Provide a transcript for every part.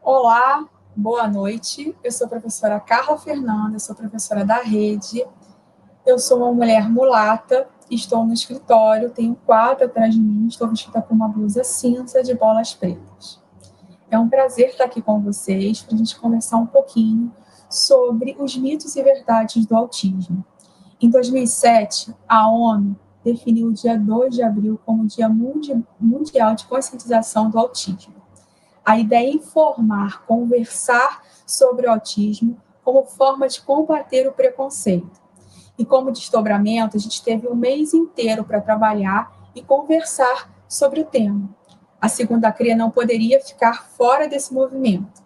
Olá, boa noite. Eu sou a professora Carla Fernanda, sou professora da rede. Eu sou uma mulher mulata, estou no escritório, tenho um quadro atrás de mim, estou vestida com uma blusa cinza de bolas pretas. É um prazer estar aqui com vocês para a gente conversar um pouquinho sobre os mitos e verdades do autismo. Em 2007, a ONU definiu o dia 2 de abril como Dia Mundial de Conscientização do Autismo. A ideia é informar, conversar sobre o autismo como forma de combater o preconceito. E como desdobramento, a gente teve um mês inteiro para trabalhar e conversar sobre o tema. A segunda CRIA não poderia ficar fora desse movimento.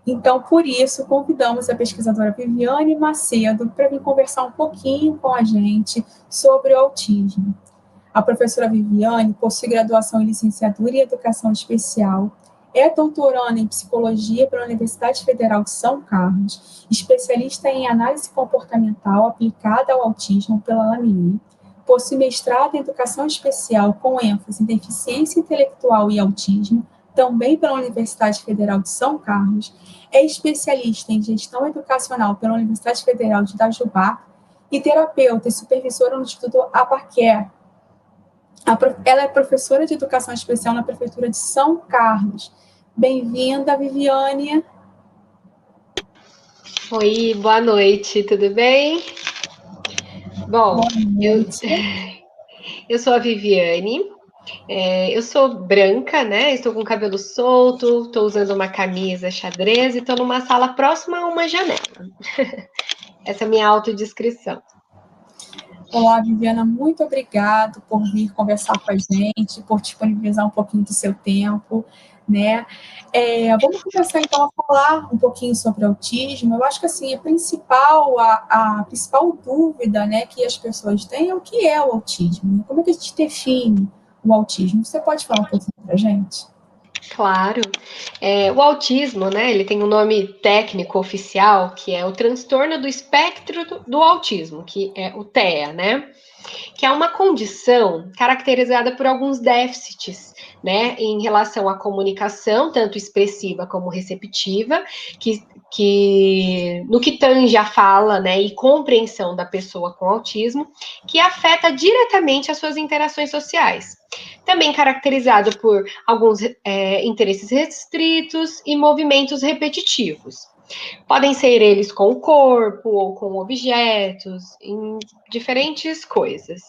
Então, por isso, convidamos a pesquisadora Viviane Macedo para vir conversar um pouquinho com a gente sobre o autismo. A professora Viviane possui graduação em licenciatura em Educação Especial, é doutoranda em Psicologia pela Universidade Federal de São Carlos, especialista em Análise Comportamental aplicada ao autismo pela Lamier, possui mestrado em Educação Especial com ênfase em Deficiência Intelectual e Autismo, também pela Universidade Federal de São Carlos, é especialista em Gestão Educacional pela Universidade Federal de Itajubá e terapeuta e supervisora no Instituto Abaquer. Ela é professora de Educação Especial na Prefeitura de São Carlos. Bem-vinda, Viviane. Oi, boa noite, tudo bem? Bom, eu sou a Viviane, eu sou branca, né? Estou com cabelo solto, estou usando uma camisa xadrez e estou numa sala próxima a uma janela. Essa é a minha autodescrição. Olá, Viviana, muito obrigado por vir conversar com a gente, por disponibilizar um pouquinho do seu tempo, né? Vamos começar, então, a falar um pouquinho sobre autismo. Eu acho que, assim, a principal dúvida, né, que as pessoas têm é o que é o autismo, como é que a gente define o autismo? Você pode falar um pouquinho para a gente? Claro. O autismo, né, ele tem um nome técnico oficial, que é o transtorno do espectro do autismo, que é o TEA, né? Que é uma condição caracterizada por alguns déficits, né, em relação à comunicação, tanto expressiva como receptiva, que no que tange a fala, né, e compreensão da pessoa com autismo, que afeta diretamente as suas interações sociais. Também caracterizado por alguns interesses restritos e movimentos repetitivos. Podem ser eles com o corpo ou com objetos, em diferentes coisas.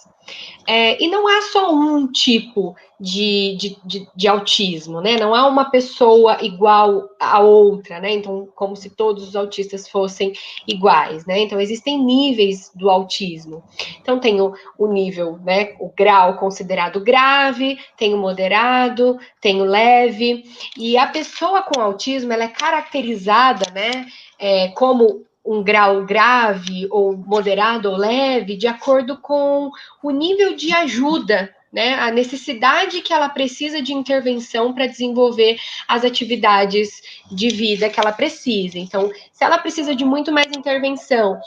E não há só um tipo de autismo, né? Não há uma pessoa igual a outra, né? Então, como se todos os autistas fossem iguais, né? Então, existem níveis do autismo. Então, tem o nível, né? O grau considerado grave, tem o moderado, tem o leve. E a pessoa com autismo, ela é caracterizada, né? Como um grau grave ou moderado ou leve, de acordo com o nível de ajuda, né, a necessidade que ela precisa de intervenção para desenvolver as atividades de vida que ela precisa. Então, se ela precisa de muito mais intervenção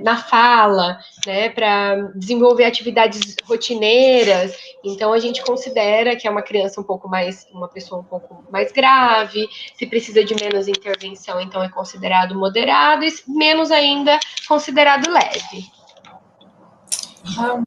na fala, né, para desenvolver atividades rotineiras, então a gente considera que é uma criança uma pessoa um pouco mais grave. Se precisa de menos intervenção, então é considerado moderado, e menos ainda considerado leve.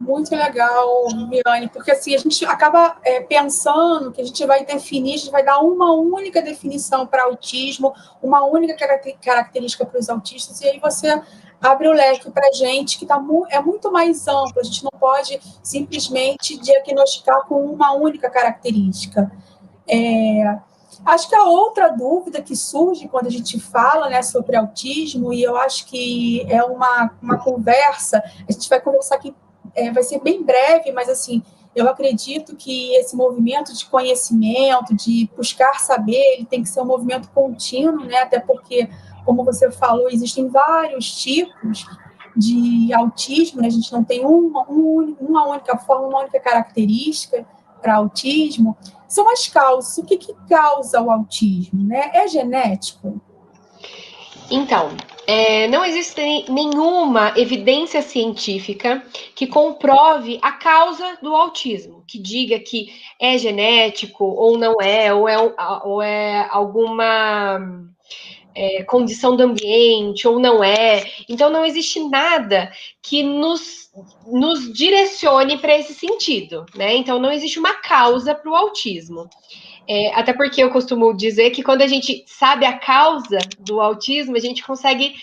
Muito legal, Mirane, porque assim a gente acaba pensando que a gente vai definir, a gente vai dar uma única definição para autismo, uma única característica para os autistas, e aí você abre o leque para a gente, que é muito mais amplo, a gente não pode simplesmente diagnosticar com uma única característica. Acho que a outra dúvida que surge quando a gente fala, né, sobre autismo, e eu acho que é uma conversa, a gente vai conversar aqui, vai ser bem breve, mas assim, eu acredito que esse movimento de conhecimento, de buscar saber, ele tem que ser um movimento contínuo, né, até porque, como você falou, existem vários tipos de autismo, né, a gente não tem uma única forma, uma única característica para autismo. São as causas. O que causa o autismo, né? É genético? Então, não existe nenhuma evidência científica que comprove a causa do autismo, que diga que é genético ou não é, ou é alguma condição do ambiente ou não é. Então, não existe nada que nos direcione para esse sentido, né? Então, não existe uma causa para o autismo. Até porque eu costumo dizer que quando a gente sabe a causa do autismo, a gente consegue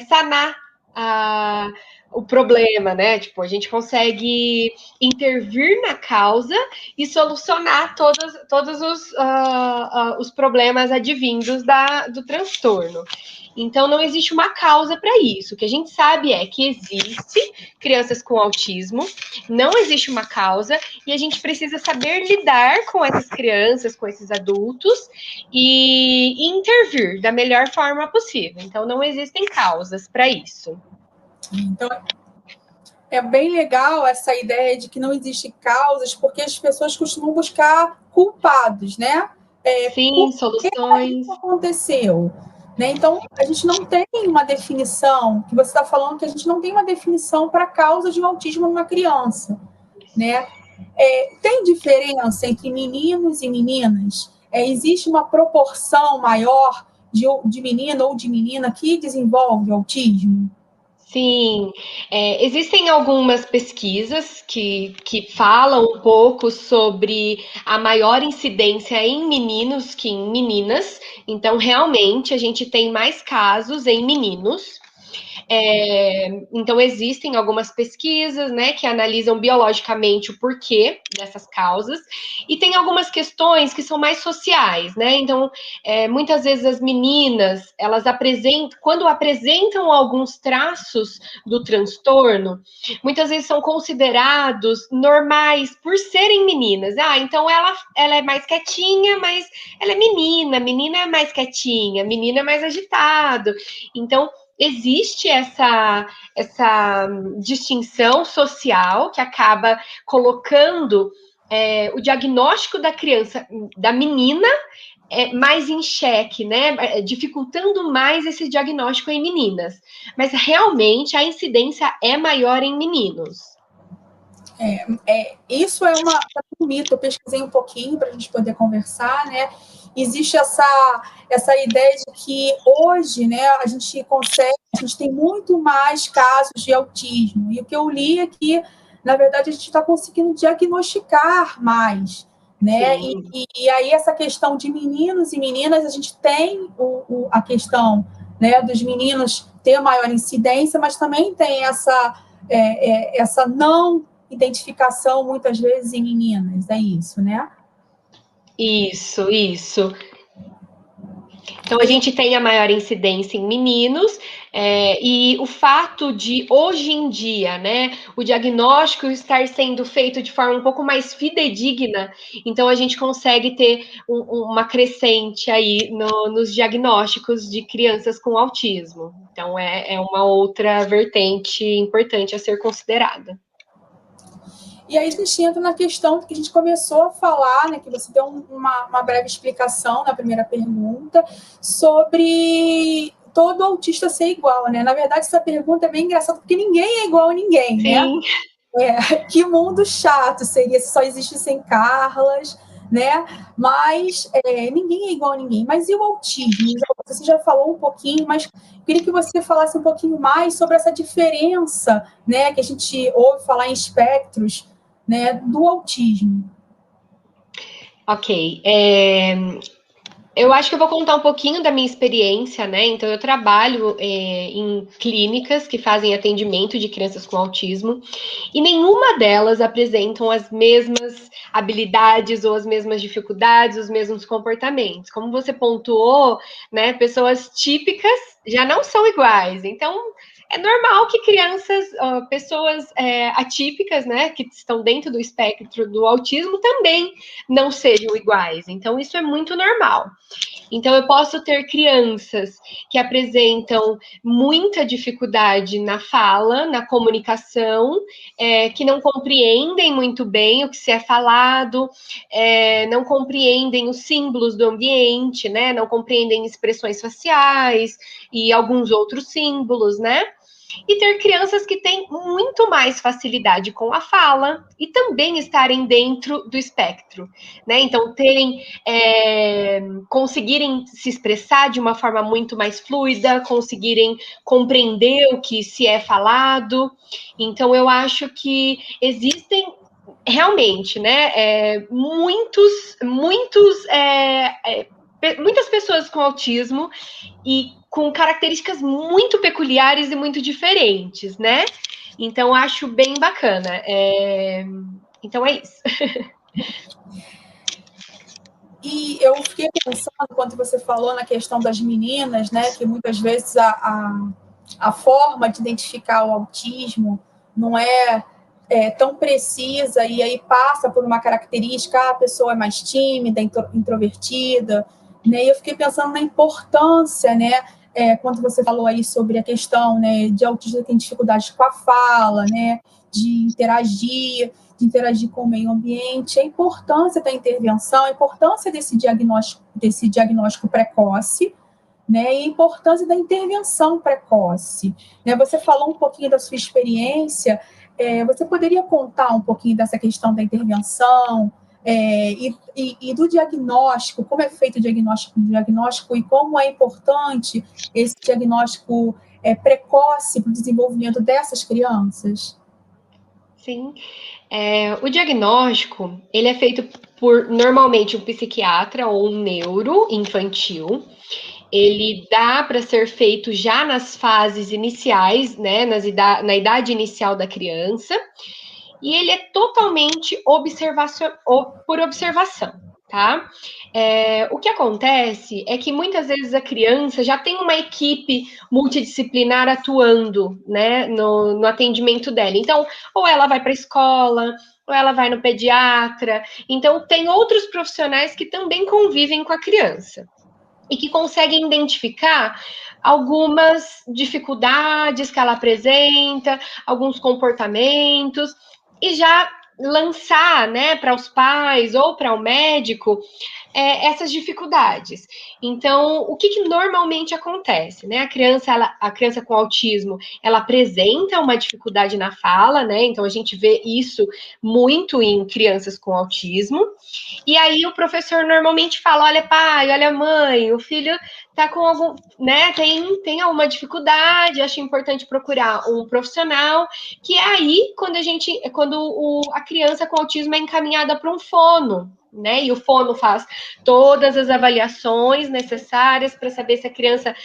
sanar o problema, né? Tipo, a gente consegue intervir na causa e solucionar todos os problemas advindos do transtorno. Então, não existe uma causa para isso. O que a gente sabe é que existe crianças com autismo, não existe uma causa, e a gente precisa saber lidar com essas crianças, com esses adultos, e intervir da melhor forma possível. Então, não existem causas para isso. Então, é bem legal essa ideia de que não existem causas, porque as pessoas costumam buscar culpados, né? Sim, Por que soluções. isso aconteceu? Né? Então, a gente não tem uma definição, que você está falando que a gente não tem uma definição para a causa de um autismo numa criança. Né? Tem diferença entre meninos e meninas? Existe uma proporção maior de menino ou de menina que desenvolve autismo? Sim, existem algumas pesquisas que falam um pouco sobre a maior incidência em meninos que em meninas. Então, realmente, a gente tem mais casos em meninos. Então, existem algumas pesquisas, né, que analisam biologicamente o porquê dessas causas, e tem algumas questões que são mais sociais, né? Então, muitas vezes as meninas, elas apresentam, quando apresentam alguns traços do transtorno, muitas vezes são considerados normais por serem meninas. Então ela é mais quietinha, mas ela é menina é mais quietinha, menina é mais agitado. Então, existe essa distinção social que acaba colocando o diagnóstico da criança, da menina, mais em xeque, né? Dificultando mais esse diagnóstico em meninas. Mas realmente a incidência é maior em meninos. Isso é um mito. Eu pesquisei um pouquinho para a gente poder conversar, né? Existe essa ideia de que hoje, né, a gente tem muito mais casos de autismo. E o que eu li é que, na verdade, a gente está conseguindo diagnosticar mais, né? E aí essa questão de meninos e meninas, a gente tem a questão, né, dos meninos ter maior incidência, mas também tem essa não identificação, muitas vezes, em meninas, é isso, né? Isso. Então, a gente tem a maior incidência em meninos, e o fato de, hoje em dia, né, o diagnóstico estar sendo feito de forma um pouco mais fidedigna, então a gente consegue ter uma crescente aí nos diagnósticos de crianças com autismo. Então, é uma outra vertente importante a ser considerada. E aí a gente entra na questão que a gente começou a falar, né, que você deu uma breve explicação na primeira pergunta, sobre todo autista ser igual, né? Na verdade, essa pergunta é bem engraçada, porque ninguém é igual a ninguém, né? Sim. Que mundo chato seria se só existissem Carlas, né? Mas ninguém é igual a ninguém. Mas e o autismo? Você já falou um pouquinho, mas queria que você falasse um pouquinho mais sobre essa diferença, né? Que a gente ouve falar em espectros, né? Do autismo. Ok. Eu acho que eu vou contar um pouquinho da minha experiência, né? Então, eu trabalho em clínicas que fazem atendimento de crianças com autismo, e nenhuma delas apresentam as mesmas habilidades ou as mesmas dificuldades, os mesmos comportamentos. Como você pontuou, né? Pessoas típicas já não são iguais. Então, é normal que crianças, pessoas atípicas, né, que estão dentro do espectro do autismo também não sejam iguais. Então, isso é muito normal. Então, eu posso ter crianças que apresentam muita dificuldade na fala, na comunicação, que não compreendem muito bem o que se é falado, não compreendem os símbolos do ambiente, né? Não compreendem expressões faciais e alguns outros símbolos, né? E ter crianças que têm muito mais facilidade com a fala e também estarem dentro do espectro, né? Então, conseguirem se expressar de uma forma muito mais fluida, conseguirem compreender o que se é falado. Então, eu acho que existem realmente, né, muitas pessoas com autismo e com características muito peculiares e muito diferentes, né? Então, acho bem bacana. Então, é isso. E eu fiquei pensando, quando você falou na questão das meninas, né, que muitas vezes a forma de identificar o autismo não é tão precisa, e aí passa por uma característica, a pessoa é mais tímida, introvertida, né? E eu fiquei pensando na importância, né, quando você falou aí sobre a questão, né, de autismo que tem dificuldades com a fala, né, de interagir com o meio ambiente, a importância da intervenção, a importância desse diagnóstico precoce, né, e a importância da intervenção precoce. Né? Você falou um pouquinho da sua experiência, você poderia contar um pouquinho dessa questão da intervenção e do diagnóstico, como é feito o diagnóstico e como é importante esse diagnóstico precoce para o desenvolvimento dessas crianças? Sim. O diagnóstico, ele é feito por, normalmente, um psiquiatra ou um neuro infantil. Ele dá para ser feito já nas fases iniciais, né, na idade inicial da criança, e ele é totalmente por observação, tá? O que acontece é que muitas vezes a criança já tem uma equipe multidisciplinar atuando, né, no atendimento dela. Então, ou ela vai para a escola, ou ela vai no pediatra. Então, tem outros profissionais que também convivem com a criança e que conseguem identificar algumas dificuldades que ela apresenta, alguns comportamentos, e já lançar, né, para os pais ou para o médico essas dificuldades. Então, o que normalmente acontece, né? A criança com autismo, ela apresenta uma dificuldade na fala, né? Então, a gente vê isso muito em crianças com autismo. E aí o professor normalmente fala: olha, pai, olha, mãe, o filho tá com algum, né? Tem alguma dificuldade, acho importante procurar um profissional, que é aí quando a criança com autismo é encaminhada para um fono. Né? E o fono faz todas as avaliações necessárias para saber se a criança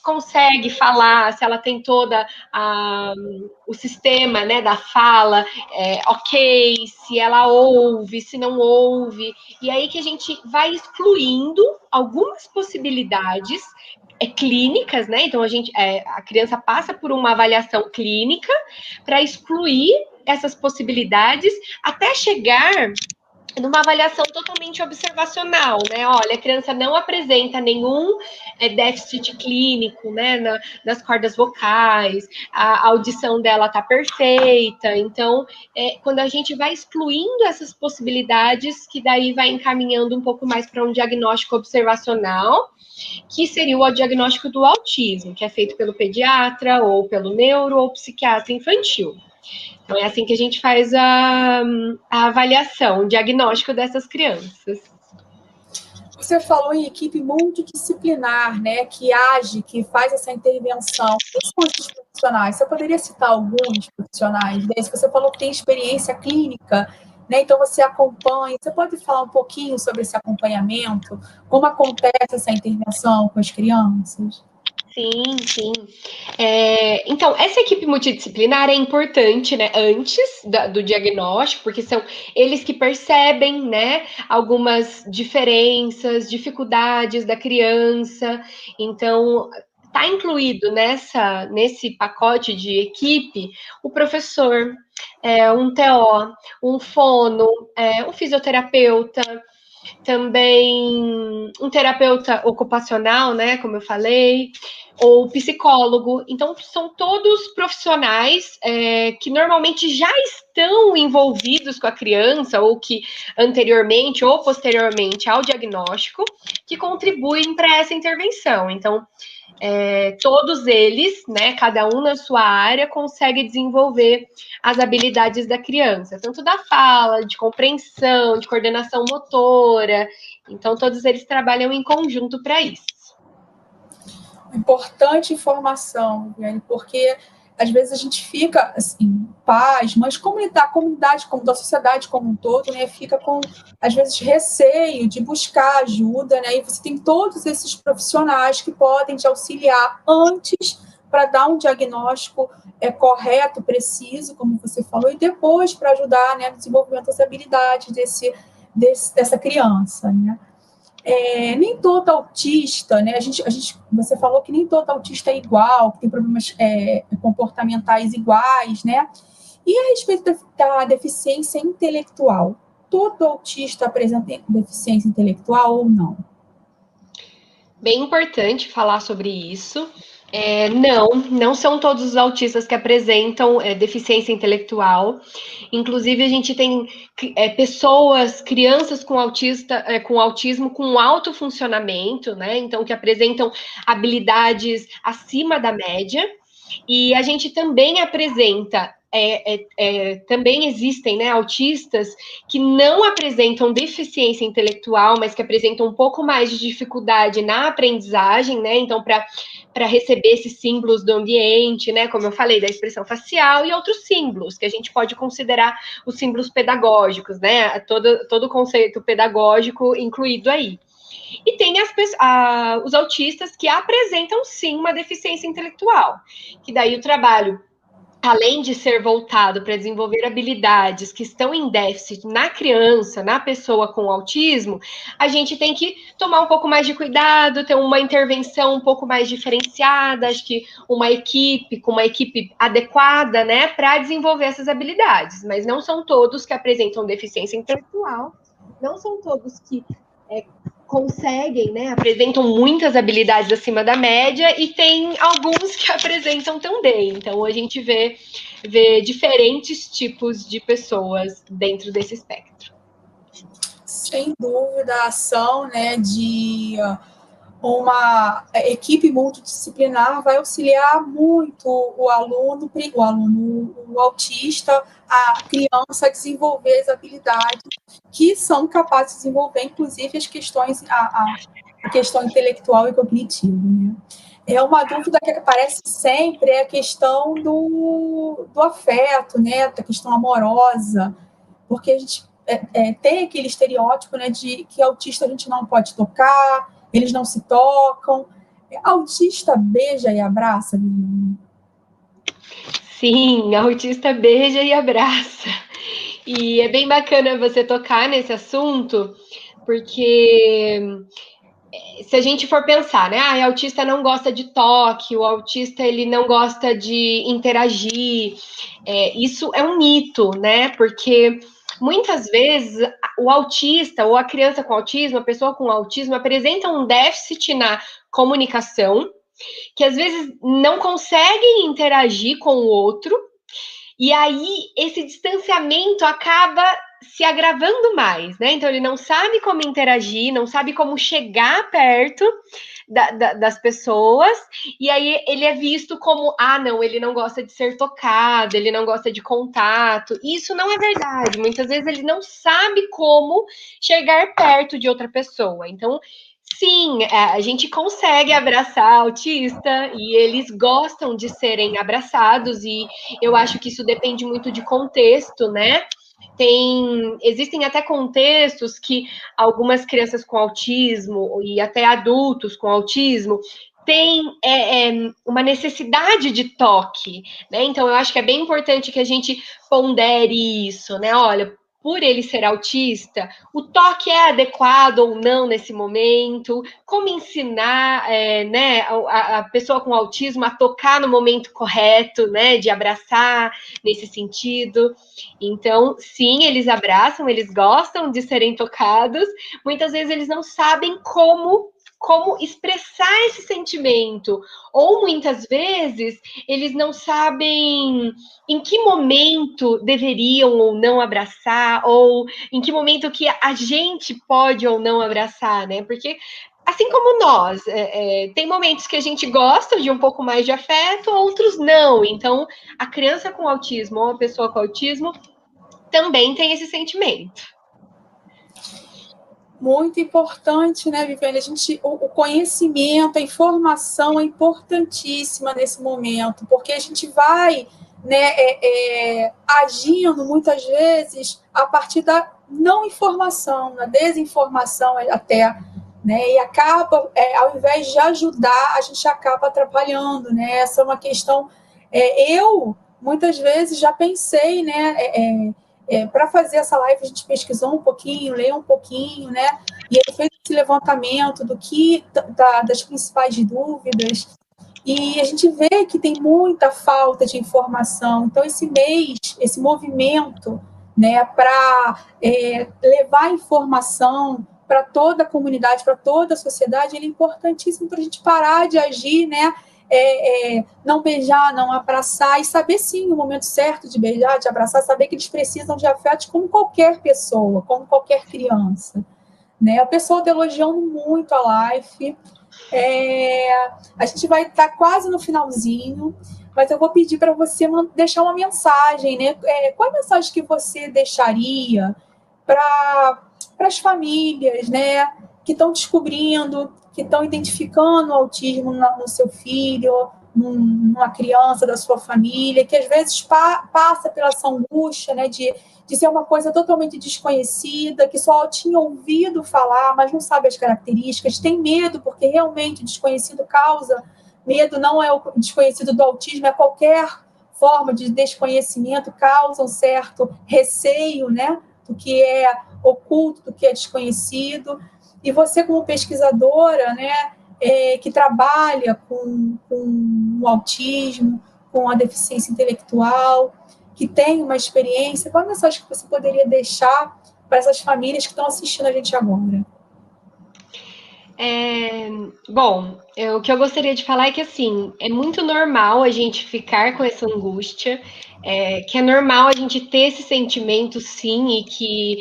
consegue falar, se ela tem toda o sistema, né, da fala ok, se ela ouve, se não ouve, e aí que a gente vai excluindo algumas possibilidades clínicas, né? Então a criança passa por uma avaliação clínica para excluir essas possibilidades até chegar numa avaliação totalmente observacional, né? Olha, a criança não apresenta nenhum déficit clínico, né? Nas cordas vocais, a audição dela tá perfeita. Então, quando a gente vai excluindo essas possibilidades, que daí vai encaminhando um pouco mais para um diagnóstico observacional, que seria o diagnóstico do autismo, que é feito pelo pediatra, ou pelo neuro, ou psiquiatra infantil. Então, é assim que a gente faz a avaliação, o diagnóstico dessas crianças. Você falou em equipe multidisciplinar, né, que age, que faz essa intervenção. Quem são esses profissionais? Você poderia citar alguns profissionais? Você falou que tem experiência clínica, né, então você acompanha. Você pode falar um pouquinho sobre esse acompanhamento? Como acontece essa intervenção com as crianças? Sim, sim. Então, essa equipe multidisciplinar é importante, né, antes do diagnóstico, porque são eles que percebem, né, algumas diferenças, dificuldades da criança. Então, está incluído nesse pacote de equipe o professor, um TO, um fono, um fisioterapeuta, também um terapeuta ocupacional, né, como eu falei, ou psicólogo. Então, são todos profissionais que normalmente já estão envolvidos com a criança, ou que anteriormente ou posteriormente ao diagnóstico, que contribuem para essa intervenção. Então, todos eles, né, cada um na sua área, consegue desenvolver as habilidades da criança, tanto da fala, de compreensão, de coordenação motora. Então, todos eles trabalham em conjunto para isso. Importante informação, Viane, porque às vezes a gente fica, assim, pais, mas a comunidade, como da sociedade como um todo, né, fica com, às vezes, receio de buscar ajuda, né, e você tem todos esses profissionais que podem te auxiliar antes para dar um diagnóstico correto, preciso, como você falou, e depois para ajudar, né, no desenvolvimento das habilidades dessa criança, né. Nem todo autista, né? Você falou que nem todo autista é igual, que tem problemas comportamentais iguais, né? E a respeito da deficiência intelectual, todo autista apresenta deficiência intelectual ou não? Bem importante falar sobre isso. Não são todos os autistas que apresentam deficiência intelectual. Inclusive, a gente tem pessoas, crianças com autismo com alto funcionamento, né? Então, que apresentam habilidades acima da média. E a gente também apresenta, também existem, né, autistas que não apresentam deficiência intelectual, mas que apresentam um pouco mais de dificuldade na aprendizagem, né? Então, para receber esses símbolos do ambiente, né? Como eu falei, da expressão facial e outros símbolos, que a gente pode considerar os símbolos pedagógicos, né? Todo o conceito pedagógico incluído aí. E tem os autistas que apresentam sim uma deficiência intelectual, que daí o trabalho, além de ser voltado para desenvolver habilidades que estão em déficit na criança, na pessoa com autismo, a gente tem que tomar um pouco mais de cuidado, ter uma intervenção um pouco mais diferenciada, acho que com uma equipe adequada, né, para desenvolver essas habilidades. Mas não são todos que apresentam deficiência intelectual, não são todos que conseguem, né, apresentam muitas habilidades acima da média e tem alguns que apresentam também. Então, a gente vê diferentes tipos de pessoas dentro desse espectro. Sem dúvida, a ação, né, de uma equipe multidisciplinar vai auxiliar muito o autista, a criança a desenvolver as habilidades que são capazes de desenvolver, inclusive as questões, a questão intelectual e cognitiva, né? Uma dúvida que aparece sempre é a questão do afeto, né, da questão amorosa, porque a gente tem aquele estereótipo, né, de que autista a gente não pode tocar, eles não se tocam. Autista beija e abraça, Viviane? Sim, autista beija e abraça. E é bem bacana você tocar nesse assunto, porque se a gente for pensar, né, o autista não gosta de toque, o autista ele não gosta de interagir, isso é um mito, né, porque muitas vezes o autista ou a criança com autismo, a pessoa com autismo apresenta um déficit na comunicação, que às vezes não conseguem interagir com o outro, e aí esse distanciamento acaba se agravando mais, né? Então ele não sabe como interagir, não sabe como chegar perto das pessoas, e aí ele é visto como, não, ele não gosta de ser tocado, ele não gosta de contato. Isso não é verdade. Muitas vezes ele não sabe como chegar perto de outra pessoa. Então, sim, a gente consegue abraçar autista e eles gostam de serem abraçados, e eu acho que isso depende muito de contexto, né? Existem até contextos que algumas crianças com autismo e até adultos com autismo têm uma necessidade de toque, né? Então eu acho que é bem importante que a gente pondere isso, né? Olha, por ele ser autista, o toque é adequado ou não nesse momento, como ensinar né, a pessoa com autismo a tocar no momento correto, né, de abraçar nesse sentido. Então, sim, eles abraçam, eles gostam de serem tocados, muitas vezes eles não sabem como expressar esse sentimento, ou muitas vezes eles não sabem em que momento deveriam ou não abraçar, ou em que momento que a gente pode ou não abraçar, né? Porque assim como nós, tem momentos que a gente gosta de um pouco mais de afeto, outros não. Então, a criança com autismo ou a pessoa com autismo também tem esse sentimento. Muito importante, né, Viviane? O conhecimento, a informação é importantíssima nesse momento, porque a gente vai, né, agindo muitas vezes a partir da não informação, da desinformação até, né, e acaba, ao invés de ajudar, a gente acaba atrapalhando, né? Essa é uma questão. Eu muitas vezes já pensei, né? Para fazer essa live, a gente pesquisou um pouquinho, leu um pouquinho, né? E aí fez esse levantamento das principais dúvidas. E a gente vê que tem muita falta de informação. Então, esse mês, esse movimento, né, para levar informação para toda a comunidade, para toda a sociedade, ele é importantíssimo para a gente parar de agir, né? Não beijar, não abraçar, e saber sim o momento certo de beijar, de abraçar, saber que eles precisam de afetos como qualquer pessoa, como qualquer criança. Né? O pessoal está elogiando muito a live. A gente vai estar quase no finalzinho, mas eu vou pedir para você deixar uma mensagem, né? Qual a mensagem que você deixaria para as famílias, né? Que estão descobrindo, que estão identificando o autismo no seu filho, numa criança da sua família, que às vezes passa pela essa angústia, né? De ser uma coisa totalmente desconhecida, que só tinha ouvido falar, mas não sabe as características, tem medo, porque realmente o desconhecido causa medo, não é o desconhecido do autismo, é qualquer forma de desconhecimento, causa um certo receio, né, do que é oculto, do que é desconhecido. E você, como pesquisadora, né, que trabalha com o autismo, com a deficiência intelectual, que tem uma experiência, qual a mensagem que você poderia deixar para essas famílias que estão assistindo a gente agora? Bom, o que eu gostaria de falar é que, assim, é muito normal a gente ficar com essa angústia, que é normal a gente ter esse sentimento, sim, e que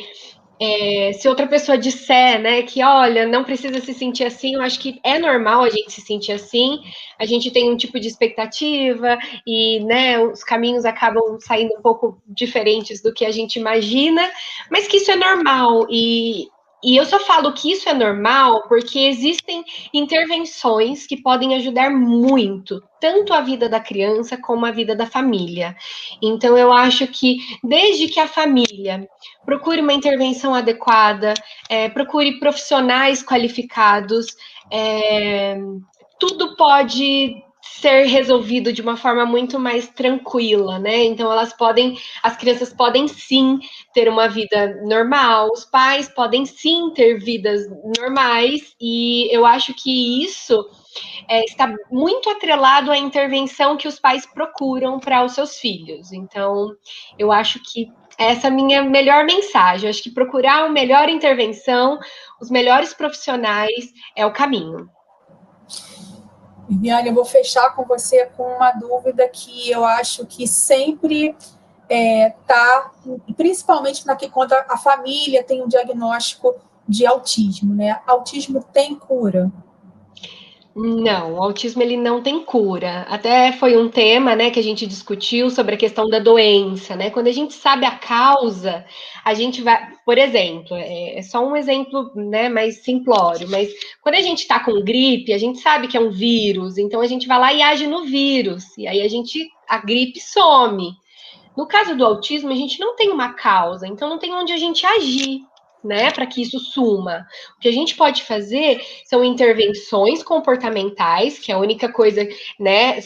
se outra pessoa disser, né, que olha, não precisa se sentir assim, eu acho que é normal a gente se sentir assim, a gente tem um tipo de expectativa e, né, os caminhos acabam saindo um pouco diferentes do que a gente imagina, mas que isso é normal e eu só falo que isso é normal porque existem intervenções que podem ajudar muito, tanto a vida da criança como a vida da família. Então, eu acho que desde que a família procure uma intervenção adequada, procure profissionais qualificados, tudo pode ser resolvido de uma forma muito mais tranquila, né? Então as crianças podem sim ter uma vida normal, os pais podem sim ter vidas normais, e eu acho que isso está muito atrelado à intervenção que os pais procuram para os seus filhos. Então, eu acho que essa é a minha melhor mensagem. Eu acho que procurar uma melhor intervenção, os melhores profissionais é o caminho. Viviane, eu vou fechar com você com uma dúvida que eu acho que sempre está, principalmente quando a família tem um diagnóstico de autismo, né? Autismo tem cura? Não, o autismo ele não tem cura. Até foi um tema, né, que a gente discutiu sobre a questão da doença, né? Quando a gente sabe a causa, a gente vai, por exemplo, é só um exemplo, né, mais simplório, mas quando a gente está com gripe, a gente sabe que é um vírus, então a gente vai lá e age no vírus, e aí a gripe some. No caso do autismo, a gente não tem uma causa, então não tem onde a gente agir. né, para que isso suma. O que a gente pode fazer são intervenções comportamentais, que é a única coisa, né,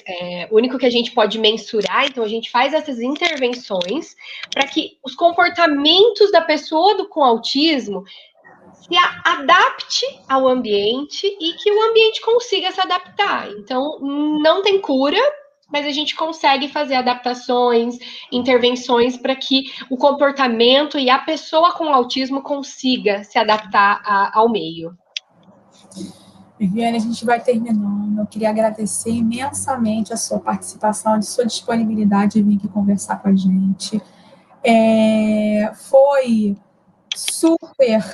o único que a gente pode mensurar. Então, a gente faz essas intervenções para que os comportamentos da pessoa com autismo se adapte ao ambiente e que o ambiente consiga se adaptar. Então, não tem cura, mas a gente consegue fazer adaptações, intervenções para que o comportamento e a pessoa com autismo consiga se adaptar ao meio. Viviane, a gente vai terminando. Eu queria agradecer imensamente a sua participação, a sua disponibilidade de vir aqui conversar com a gente. Foi super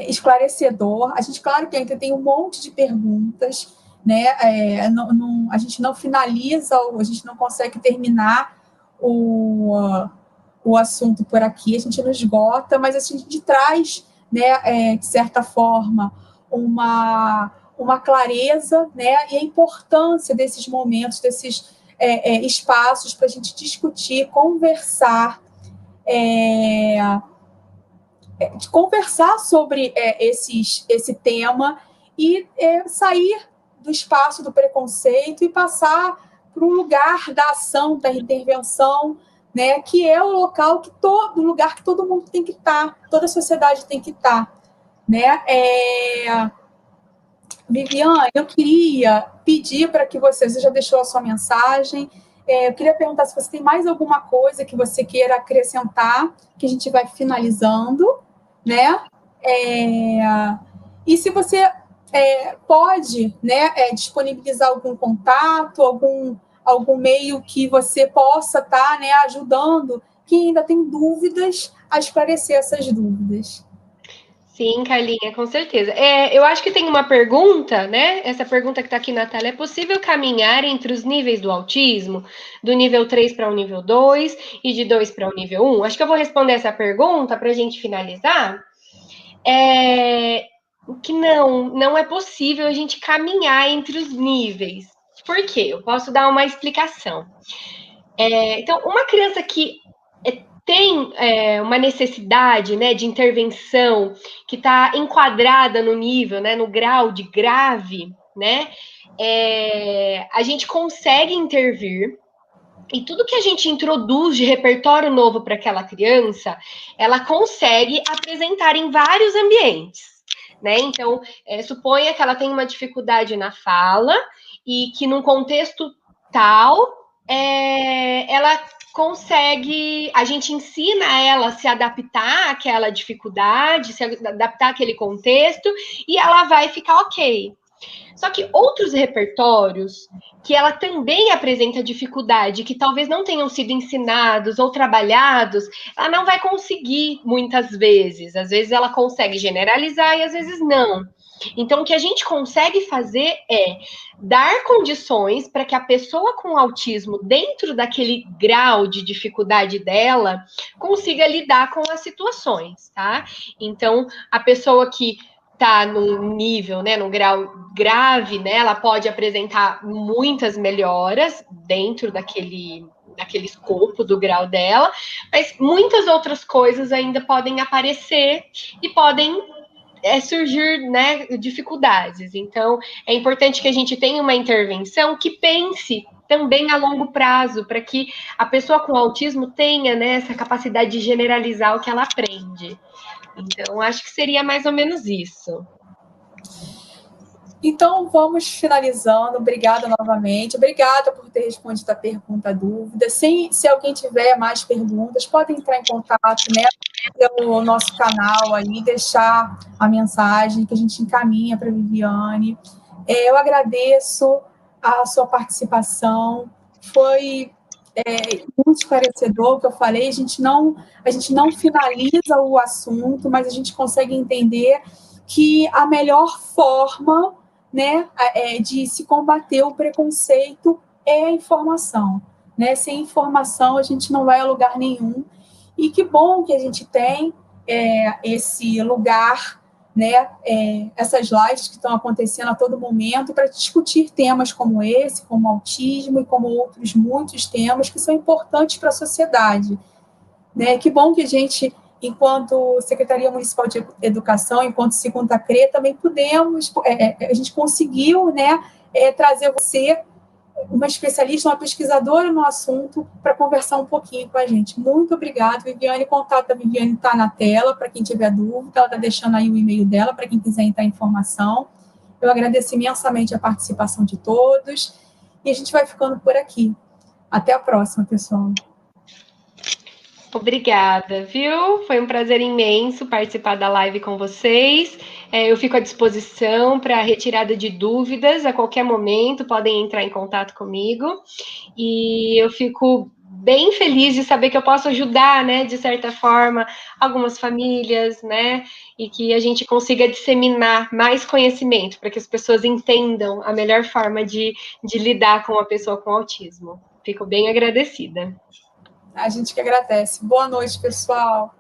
esclarecedor. A gente, claro que ainda tem um monte de perguntas, né? A gente não finaliza, a gente não consegue terminar o assunto por aqui, a gente não esgota, mas assim, a gente traz, né, de certa forma, uma clareza, né, e a importância desses momentos, desses espaços para a gente discutir, conversar, sobre esse tema e sair do espaço do preconceito e passar para o lugar da ação, da intervenção, né, que é o local lugar que todo mundo tem que estar, toda a sociedade tem que estar, né? Viviane, eu queria pedir para que você já deixou a sua mensagem. Eu queria perguntar se você tem mais alguma coisa que você queira acrescentar, que a gente vai finalizando, né? E se você pode, né, disponibilizar algum contato, algum meio que você possa estar, né, ajudando quem ainda tem dúvidas a esclarecer essas dúvidas. Sim, Carlinha, com certeza. Eu acho que tem uma pergunta, né? Essa pergunta que está aqui na tela: é possível caminhar entre os níveis do autismo, do nível 3 para o nível 2 e de 2 para o nível 1? Acho que eu vou responder essa pergunta para a gente finalizar. Que não é possível a gente caminhar entre os níveis. Por quê? Eu posso dar uma explicação. Então, uma criança que tem uma necessidade, né, de intervenção, que está enquadrada no nível, né, no grau de grave, né, a gente consegue intervir, e tudo que a gente introduz de repertório novo para aquela criança, ela consegue apresentar em vários ambientes, né? Então, suponha que ela tem uma dificuldade na fala e que num contexto tal, ela consegue, a gente ensina ela a se adaptar àquela dificuldade, se adaptar àquele contexto, e ela vai ficar ok. Só que outros repertórios que ela também apresenta dificuldade, que talvez não tenham sido ensinados ou trabalhados, ela não vai conseguir muitas vezes. Às vezes ela consegue generalizar e às vezes não. Então, o que a gente consegue fazer é dar condições para que a pessoa com autismo, dentro daquele grau de dificuldade dela, consiga lidar com as situações, tá? Então, a pessoa que está num nível, né, num grau grave, né, ela pode apresentar muitas melhoras dentro daquele escopo do grau dela, mas muitas outras coisas ainda podem aparecer e podem surgir, né, dificuldades. Então, é importante que a gente tenha uma intervenção que pense também a longo prazo, para que a pessoa com autismo tenha, né, essa capacidade de generalizar o que ela aprende. Então, acho que seria mais ou menos isso. Então, vamos finalizando. Obrigada novamente. Obrigada por ter respondido a pergunta, a dúvida. Se alguém tiver mais perguntas, pode entrar em contato, né, pelo nosso canal aí, deixar a mensagem que a gente encaminha para a Viviane. Eu agradeço a sua participação. Foi muito esclarecedor o que eu falei. A gente não finaliza o assunto, mas a gente consegue entender que a melhor forma, né, de se combater o preconceito é a informação, né? Sem informação a gente não vai a lugar nenhum. E que bom que a gente tem esse lugar, né? Essas lives que estão acontecendo a todo momento para discutir temas como esse, como autismo e como outros muitos temas que são importantes para a sociedade. né? Que bom que a gente, enquanto Secretaria Municipal de Educação, enquanto Segunda CRE, também pudemos, a gente conseguiu, né, trazer você, uma especialista, uma pesquisadora no assunto, para conversar um pouquinho com a gente. Muito obrigada, Viviane. O contato da Viviane está na tela, para quem tiver dúvida, ela está deixando aí o e-mail dela, para quem quiser entrar em informação. Eu agradeço imensamente a participação de todos, e a gente vai ficando por aqui. Até a próxima, pessoal. Obrigada, viu? Foi um prazer imenso participar da live com vocês. Eu fico à disposição para retirada de dúvidas a qualquer momento, podem entrar em contato comigo. E eu fico bem feliz de saber que eu posso ajudar, né, de certa forma, algumas famílias, né, e que a gente consiga disseminar mais conhecimento para que as pessoas entendam a melhor forma de lidar com uma pessoa com autismo. Fico bem agradecida. A gente que agradece. Boa noite, pessoal.